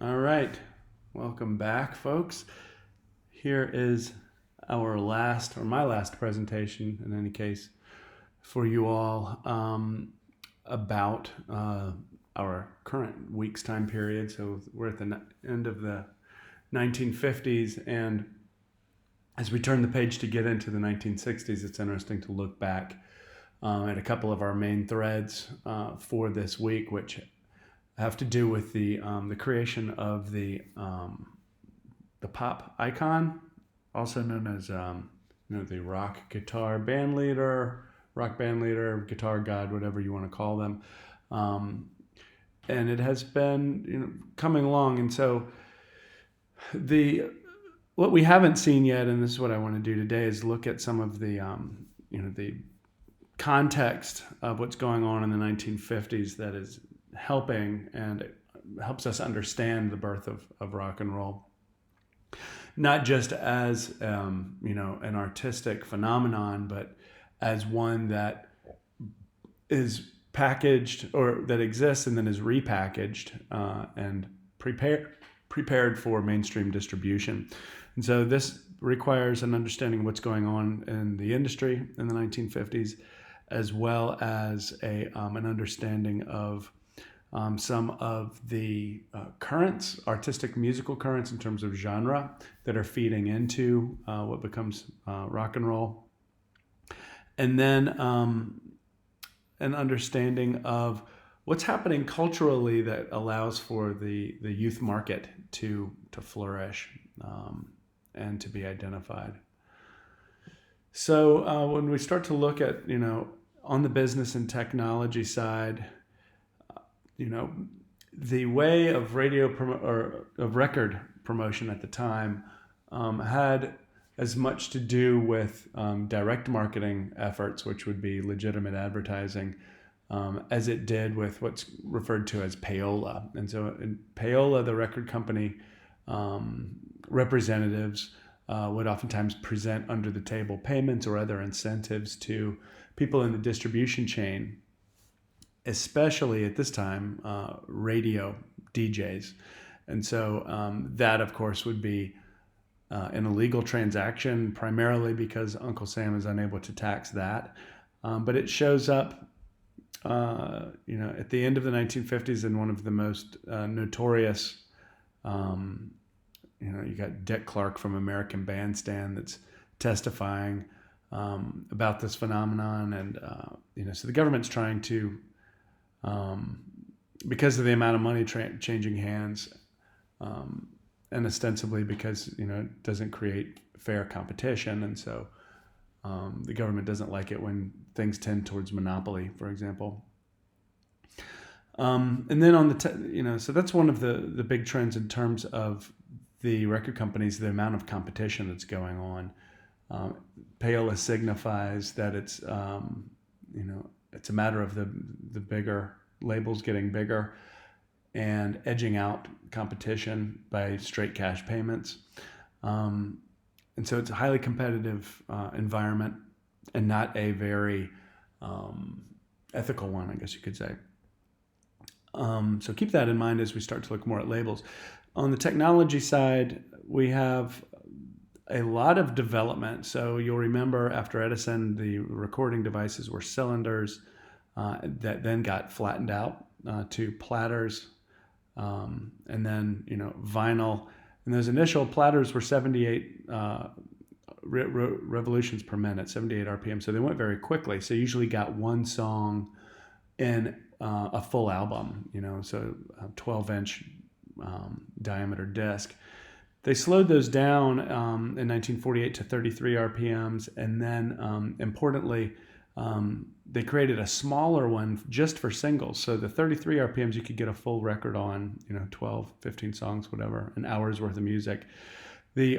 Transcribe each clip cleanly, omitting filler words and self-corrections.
All right. Welcome back, folks. Here is our last, or my last presentation, in any case, for you all about our current week's time period. So we're at the end of the 1950s, and as we turn the page to get into the 1960s, it's interesting to look back at a couple of our main threads for this week, which have to do with the creation of the pop icon, also known as the rock band leader, guitar god, whatever you want to call them, and it has been coming along. And so what we haven't seen yet, and this is what I want to do today, is look at some of the the context of what's going on in the 1950s that is helping and it helps us understand the birth of rock and roll, not just as an artistic phenomenon, but as one that is packaged, or that exists and then is repackaged and prepared for mainstream distribution. And so this requires an understanding of what's going on in the industry in the 1950s, as well as an understanding of some of the currents, artistic musical currents in terms of genre, that are feeding into what becomes rock and roll. And then an understanding of what's happening culturally that allows for the youth market to flourish and to be identified. So when we start to look at, on the business and technology side, the way of or of record promotion at the time had as much to do with direct marketing efforts, which would be legitimate advertising, as it did with what's referred to as payola. And so in payola, the record company representatives would oftentimes present under the table payments or other incentives to people in the distribution chain, especially at this time, radio DJs. And so that, of course, would be an illegal transaction, primarily because Uncle Sam is unable to tax that. But it shows up, at the end of the 1950s in one of the most notorious, you got Dick Clark from American Bandstand that's testifying about this phenomenon. And, so the government's trying to, because of the amount of money changing hands, and ostensibly because it doesn't create fair competition, and so the government doesn't like it when things tend towards monopoly, for example. And then on the so that's one of the big trends in terms of the record companies, the amount of competition that's going on. Payola signifies that it's it's a matter of the bigger labels getting bigger and edging out competition by straight cash payments. And so it's a highly competitive environment, and not a very ethical one, I guess you could say. So keep that in mind as we start to look more at labels. On the technology side, we have a lot of development. So you'll remember after Edison, the recording devices were cylinders that then got flattened out to platters, and then vinyl. And those initial platters were 78 revolutions per minute, 78 RPM. So they went very quickly. So you usually got one song in a full album, so a 12-inch diameter disc. They slowed those down in 1948 to 33 RPMs, and then importantly, they created a smaller one just for singles. So the 33 RPMs you could get a full record on, 12, 15 songs, whatever, an hour's worth of music. The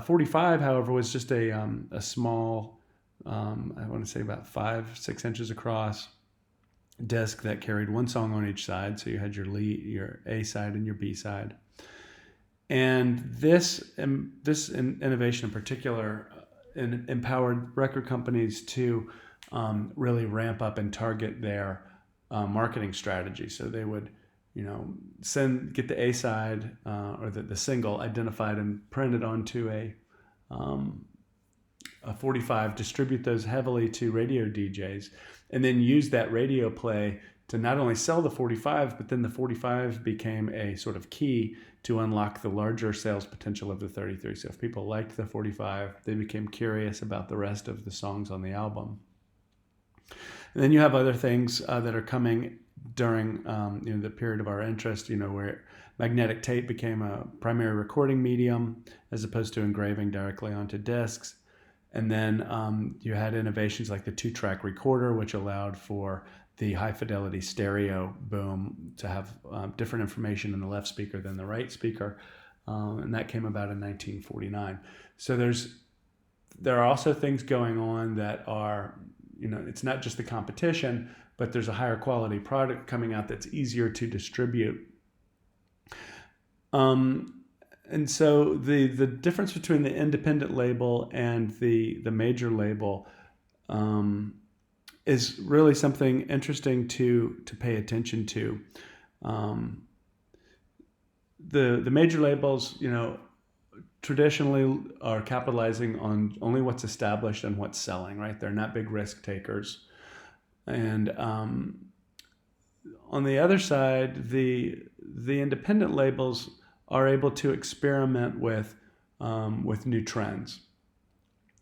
45, however, was just a small, I want to say about 5-6 inches across disc that carried one song on each side. So you had your A side and your B side. And this innovation in particular empowered record companies to really ramp up and target their marketing strategy. So they would get the A side or the single identified and printed onto a 45, distribute those heavily to radio DJs, and then use that radio play to not only sell the 45, but then the 45 became a sort of key to unlock the larger sales potential of the 33. So if people liked the 45, they became curious about the rest of the songs on the album. And then you have other things that are coming during the period of our interest, where magnetic tape became a primary recording medium as opposed to engraving directly onto discs. And then you had innovations like the 2-track recorder, which allowed for the high fidelity stereo boom to have different information in the left speaker than the right speaker. And that came about in 1949. So there are also things going on that are, it's not just the competition, but there's a higher quality product coming out that's easier to distribute. And so the difference between the independent label and the major label is really something interesting to pay attention to. The major labels, traditionally are capitalizing on only what's established and what's selling, right? They're not big risk takers. And on the other side, the independent labels are able to experiment with new trends.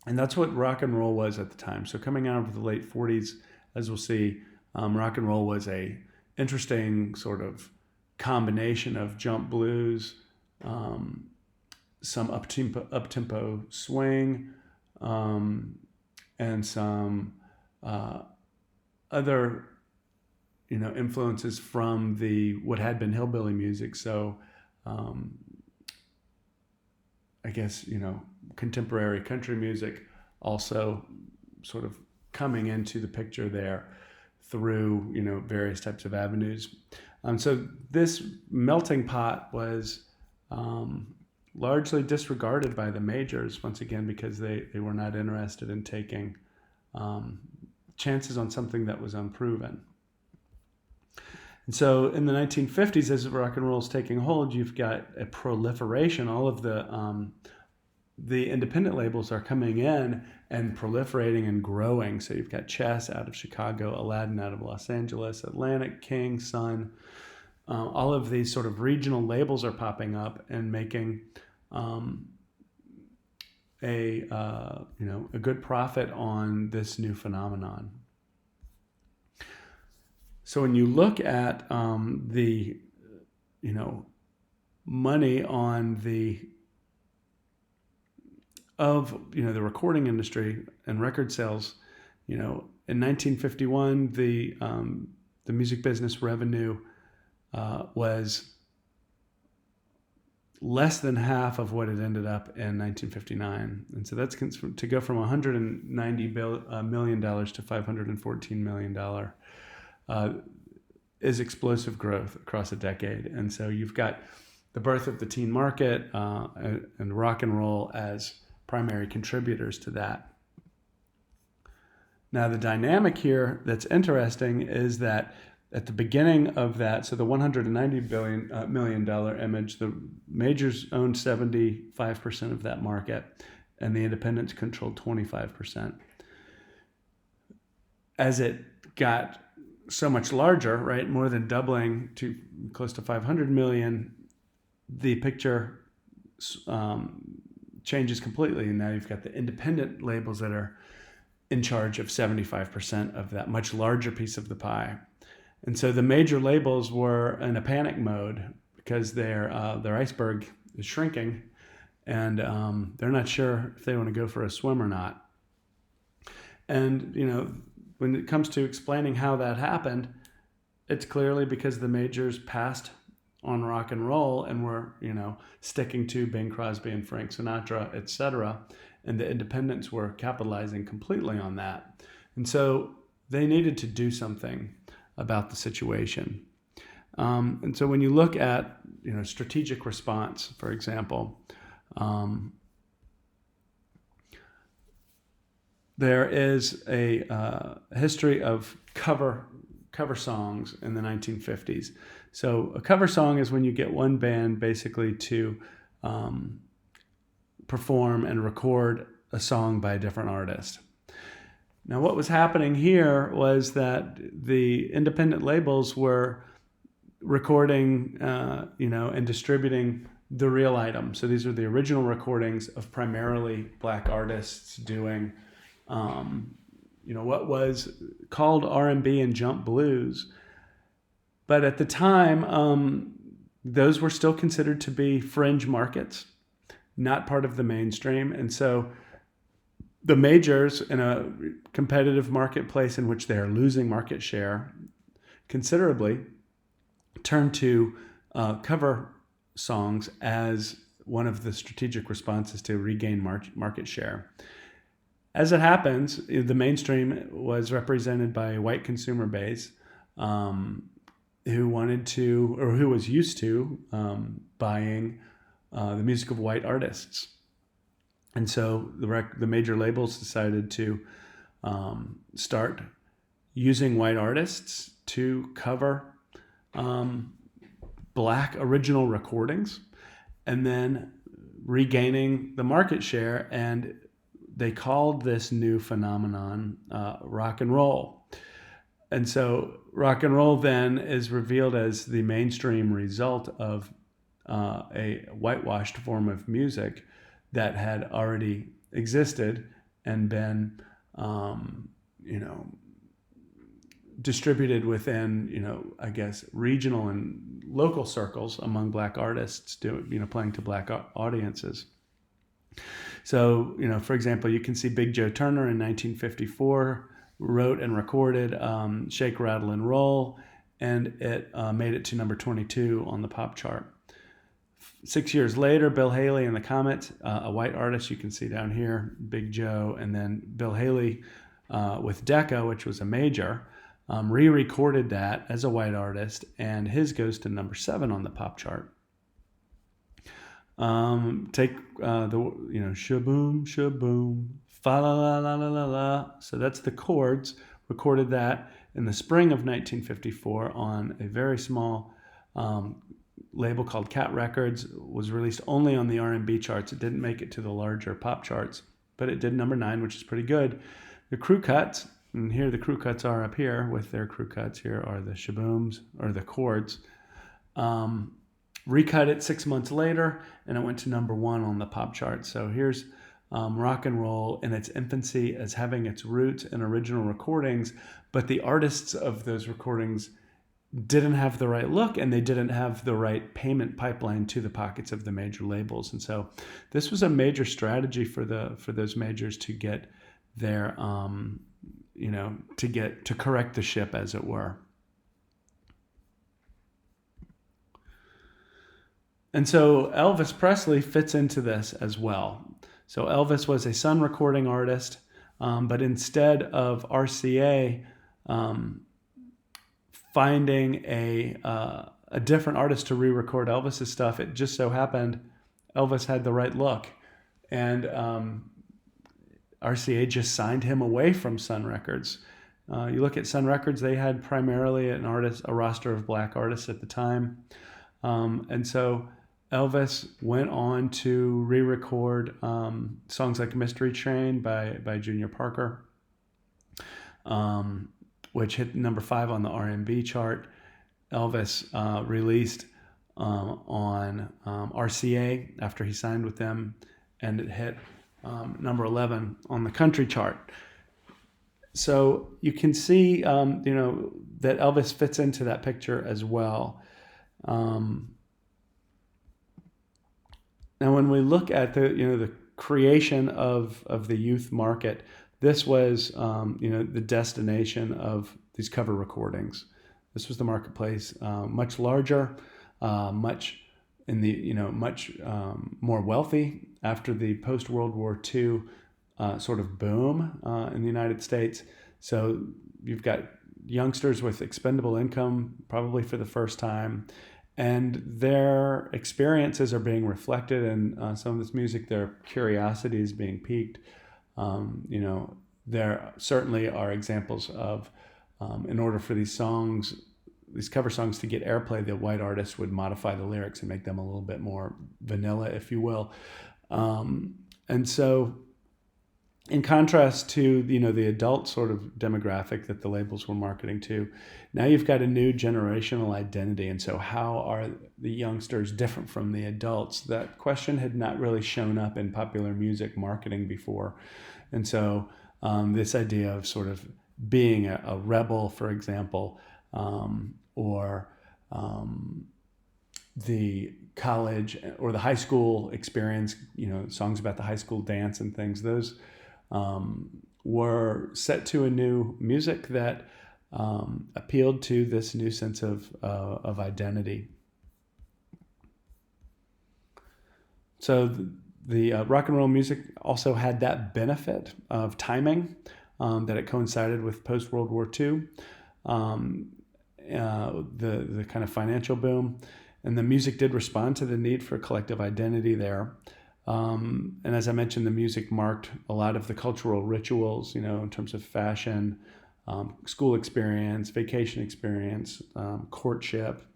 And that's what rock and roll was at the time. So coming out of the late 40s, as we'll see, rock and roll was a interesting sort of combination of jump blues, some up-tempo swing, and some other influences from what had been hillbilly music. So I guess contemporary country music also sort of coming into the picture there through various types of avenues. So this melting pot was largely disregarded by the majors, once again, because they were not interested in taking chances on something that was unproven. And so in the 1950s, as rock and roll is taking hold, you've got a proliferation. All of the independent labels are coming in and proliferating and growing. So you've got Chess out of Chicago, Aladdin out of Los Angeles, Atlantic, King, Sun. All of these sort of regional labels are popping up and making a good profit on this new phenomenon. So when you look at the money on the recording industry and record sales, in 1951 the music business revenue was less than half of what it ended up in 1959, and so that's to go from $190 million to $514 million. Is explosive growth across a decade. And so you've got the birth of the teen market and rock and roll as primary contributors to that. Now the dynamic here that's interesting is that at the beginning of that, so the $190 million image, the majors owned 75% of that market and the independents controlled 25%. As it got so much larger, right, more than doubling to close to 500 million, the picture changes completely. And now you've got the independent labels that are in charge of 75% of that much larger piece of the pie. And so the major labels were in a panic mode because their iceberg is shrinking, and they're not sure if they want to go for a swim or not. And, when it comes to explaining how that happened, it's clearly because the majors passed on rock and roll and were, sticking to Bing Crosby and Frank Sinatra, etc. And the independents were capitalizing completely on that. And so they needed to do something about the situation. And so when you look at, strategic response, for example, there is a history of cover songs in the 1950s. So a cover song is when you get one band basically to perform and record a song by a different artist. Now, what was happening here was that the independent labels were recording, and distributing the real item. So these are the original recordings of primarily black artists doing, what was called R&B and jump blues. But at the time, those were still considered to be fringe markets, not part of the mainstream. And so the majors, in a competitive marketplace in which they are losing market share considerably, turn to cover songs as one of the strategic responses to regain market share. As it happens, the mainstream was represented by a white consumer base who was used to buying the music of white artists. And so the major labels decided to start using white artists to cover black original recordings, and then regaining the market share. And they called this new phenomenon rock and roll. And so rock and roll then is revealed as the mainstream result of a whitewashed form of music that had already existed and been, distributed within, regional and local circles among black artists, playing to black audiences. So, for example, you can see Big Joe Turner in 1954 wrote and recorded Shake, Rattle, and Roll, and it made it to number 22 on the pop chart. 6 years later, Bill Haley and the Comets, a white artist you can see down here, Big Joe, and then Bill Haley with Decca, which was a major, re-recorded that as a white artist, and his goes to number 7 on the pop chart. Take shaboom, shaboom, fa la la la la la la. So that's the chords. Recorded that in the spring of 1954 on a very small label called Cat Records. Was released only on the R&B charts. It didn't make it to the larger pop charts, but it did number 9, which is pretty good. The crew cuts, and here the crew cuts are up here with their crew cuts. Here are the shabooms, or the chords. Recut it 6 months later, and it went to number 1 on the pop chart. So here's rock and roll in its infancy as having its roots in original recordings, but the artists of those recordings didn't have the right look, and they didn't have the right payment pipeline to the pockets of the major labels. And so this was a major strategy for those majors to get their to correct the ship, as it were. And so Elvis Presley fits into this as well. So Elvis was a Sun recording artist, but instead of RCA finding a different artist to re-record Elvis's stuff, it just so happened Elvis had the right look, and RCA just signed him away from Sun Records. You look at Sun Records; they had primarily a roster of black artists at the time, and so Elvis went on to re-record songs like "Mystery Train" by Junior Parker, which hit number 5 on the R&B chart. Elvis released on RCA after he signed with them, and it hit number 11 on the country chart. So you can see, that Elvis fits into that picture as well. Now, when we look at the creation of the youth market, this was the destination of these cover recordings. This was the marketplace, much larger, much more wealthy after the post World War II sort of boom in the United States. So you've got youngsters with expendable income, probably for the first time, and their experiences are being reflected in some of this music. Their curiosity is being piqued. There certainly are examples of, in order for these songs these cover songs to get airplay, the white artists would modify the lyrics and make them a little bit more vanilla, if you will. And so, in contrast to the adult sort of demographic that the labels were marketing to, now you've got a new generational identity. And so how are the youngsters different from the adults? That question had not really shown up in popular music marketing before. And so this idea of sort of being a rebel, for example, or the college or the high school experience, songs about the high school dance and things, those were set to a new music that appealed to this new sense of identity. So the rock and roll music also had that benefit of timing, that it coincided with post-World War II, the kind of financial boom, and the music did respond to the need for collective identity there. And as I mentioned, the music marked a lot of the cultural rituals, in terms of fashion, school experience, vacation experience, courtship,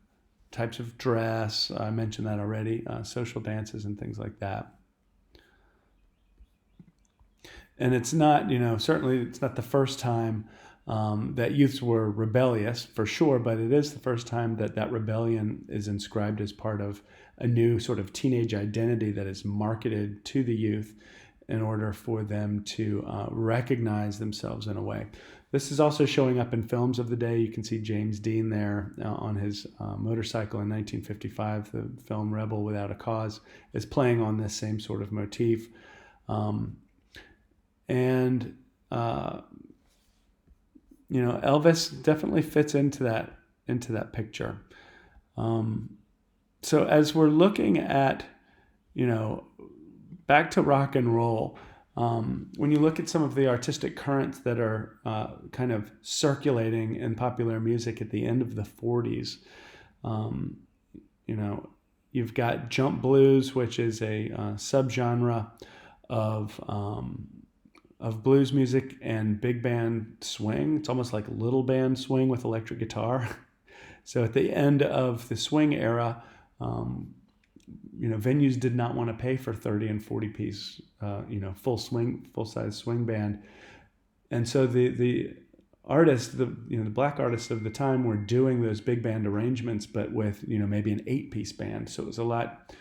types of dress. I mentioned that already, social dances and things like that. And it's not, certainly it's not the first time that youths were rebellious, for sure, but it is the first time that rebellion is inscribed as part of a new sort of teenage identity that is marketed to the youth in order for them to recognize themselves in a way. This is also showing up in films of the day. You can see James Dean there on his motorcycle in 1955. The film Rebel Without a Cause is playing on this same sort of motif. Elvis definitely fits into that picture. So as we're looking at, back to rock and roll, when you look at some of the artistic currents that are kind of circulating in popular music at the end of the 40s, you've got jump blues, which is a subgenre of blues music and big band swing. It's almost like little band swing with electric guitar. So at the end of the swing era, venues did not want to pay for 30 and 40 piece, full size swing band. And so the artists, the black artists of the time were doing those big band arrangements, but with, maybe an 8-piece band. So it was a lot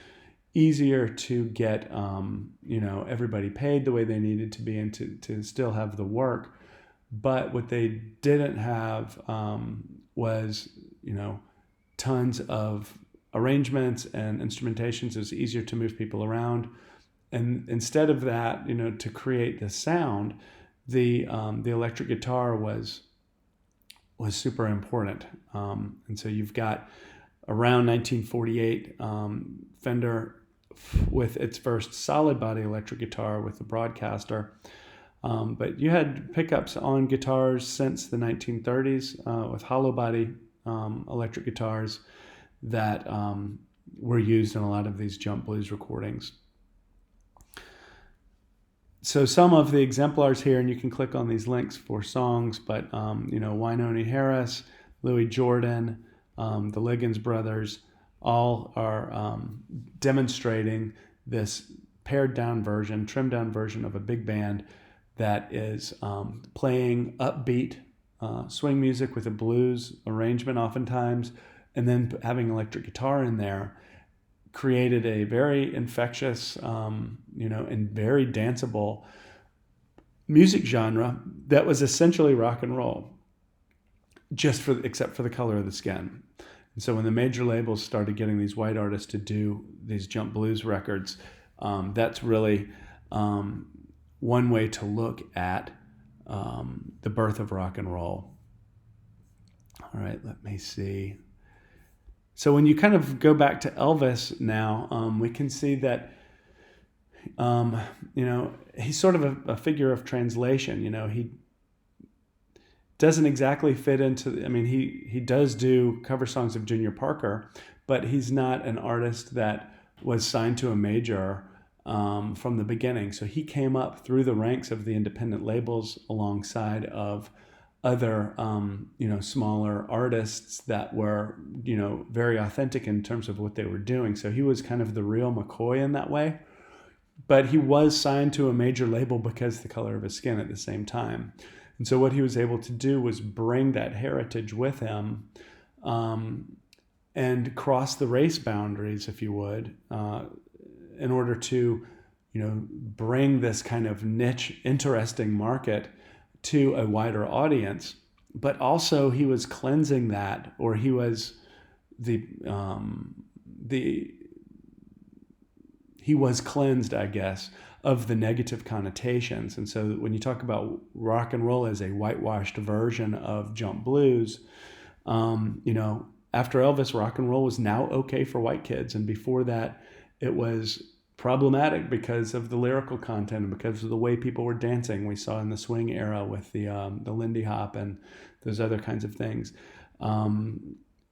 easier to get, everybody paid the way they needed to be and to still have the work. But what they didn't have was, tons of arrangements and instrumentations. It was easier to move people around. And instead of that, to create the sound, the electric guitar was super important. And so you've got around 1948, Fender with its first solid body electric guitar with the Broadcaster. But you had pickups on guitars since the 1930s with hollow body electric guitars that were used in a lot of these jump blues recordings. So some of the exemplars here, and you can click on these links for songs, but Wynonie Harris, Louis Jordan, the Liggins brothers, all are demonstrating this pared down version, trimmed down version of a big band that is playing upbeat swing music with a blues arrangement oftentimes, and then having electric guitar in there created a very infectious, and very danceable music genre that was essentially rock and roll, except for the color of the skin. And so when the major labels started getting these white artists to do these jump blues records, that's really one way to look at the birth of rock and roll. All right, let me see. So when you kind of go back to Elvis now, we can see that, he's sort of a figure of translation. He doesn't exactly fit into, he does do cover songs of Junior Parker, but he's not an artist that was signed to a major from the beginning. So he came up through the ranks of the independent labels alongside of other, smaller artists that were, very authentic in terms of what they were doing. So he was kind of the real McCoy in that way. But he was signed to a major label because of the color of his skin at the same time. And so what he was able to do was bring that heritage with him, and cross the race boundaries, if you would, in order to, bring this kind of niche, interesting market to a wider audience. But also he was cleansing that, or he was he was cleansed, I guess, of the negative connotations. And so when you talk about rock and roll as a whitewashed version of jump blues, after Elvis, rock and roll was now okay for white kids. And before that, it was problematic because of the lyrical content and because of the way people were dancing. We saw in the swing era with the Lindy Hop and those other kinds of things.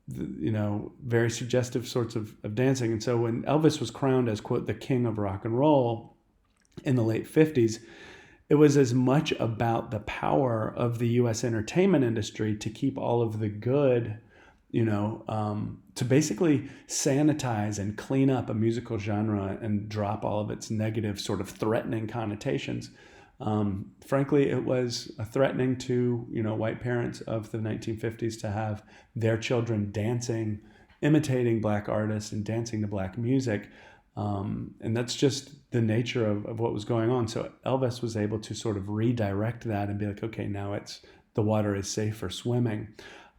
Very suggestive sorts of dancing. And so when Elvis was crowned as, quote, the king of rock and roll in the late 50s, it was as much about the power of the U.S. entertainment industry to keep all of the good, to basically sanitize and clean up a musical genre and drop all of its negative, sort of threatening connotations. Frankly, it was threatening to, white parents of the 1950s to have their children dancing, imitating black artists and dancing to black music. And that's just the nature of what was going on. So Elvis was able to sort of redirect that and be like, okay, now the water is safe for swimming.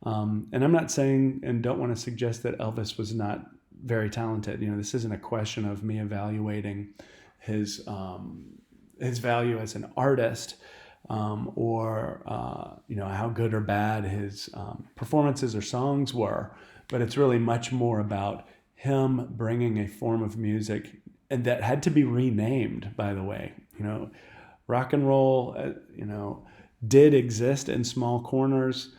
And I'm not saying and don't want to suggest that Elvis was not very talented. This isn't a question of me evaluating his value as an artist, or how good or bad his performances or songs were, but it's really much more about him bringing a form of music, and that had to be renamed, by the way. Rock and roll, did exist in small corners,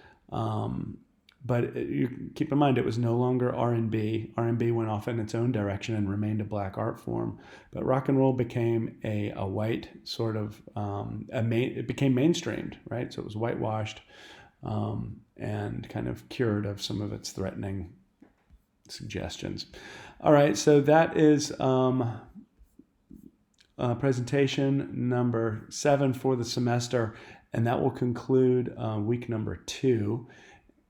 but you keep in mind it was no longer R&B. R&B went off in its own direction and remained a black art form. But rock and roll became a white sort of, it became mainstreamed, right? So it was whitewashed, and kind of cured of some of its threatening suggestions. All right, so that is presentation number 7 for the semester, and that will conclude week number 2.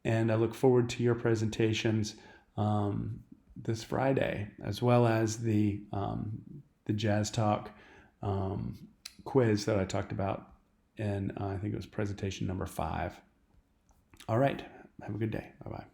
And I look forward to your presentations this Friday, as well as the Jazz Talk quiz that I talked about in, I think it was presentation number 5. All right, have a good day. Bye-bye.